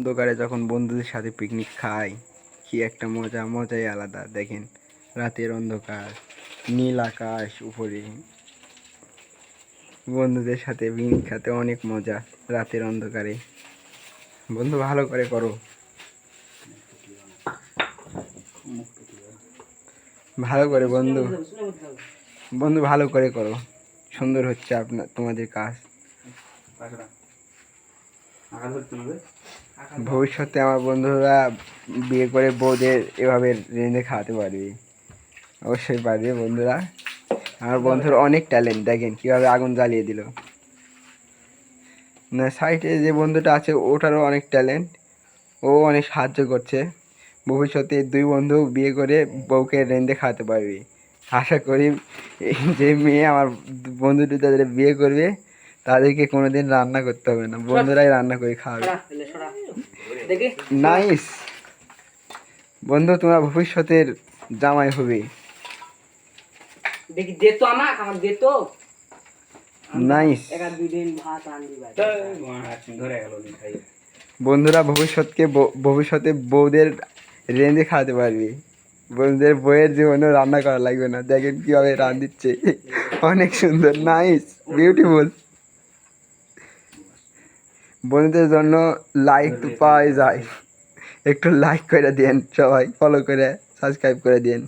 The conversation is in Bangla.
অন্ধকারে যখন বন্ধুদের সাথে পিকনিক খাই, কি একটা মজাই আলাদা। দেখেন, রাতের অন্ধকার, নীল আকাশ উপরে, বন্ধুদের সাথে পিকনিক খাতে অনেক মজা। রাতের অন্ধকারে বন্ধু ভালো করে করো, ভালো করে বন্ধু, বন্ধু ভালো করে করো। সুন্দর হচ্ছে আপনার তোমাদের কাজ। ভবিষ্যতে আমার বন্ধুরা বিয়ে করে বউদের এভাবে রেঁধে খাওয়াতে পারবে, অবশ্যই পারবে বন্ধুরা। আমার বন্ধুর অনেক ট্যালেন্ট, দেখেন কিভাবে আগুন জ্বালিয়ে দিল। না, সাইডে যে বন্ধুটা আছে ওটারও অনেক ট্যালেন্ট, ও অনেক সাহায্য করছে। ভবিষ্যতে দুই বন্ধু বিয়ে করে বউকে রেঁধে খাওয়াতে পারবে। আশা করি যে মেয়ে আমার বন্ধুটি তাদের বিয়ে করবে তাদেরকে কোনোদিন রান্না করতে হবে না, বন্ধুরাই রান্না করে খাওয়াবে। নাইস বন্ধু, তোমার ভবিষ্যতের জামাই হবে। দেখি দে তো আমার দে তো। নাইস বন্ধুরা, ভবিষ্যতে বউদের রেঁধে খাওয়াতে পারবে। বন্ধুদের বইয়ের জীবনে রান্না করা লাগবে না। দেখেন কিভাবে রাঁধিচ্ছে, অনেক সুন্দর, নাইস, বিউটিফুল। বন্ধুদের জন্য লাইক তো পাওয়াই যায়, একটু লাইক করে দেন, সবাই ফলো করে সাবস্ক্রাইব করে দেন।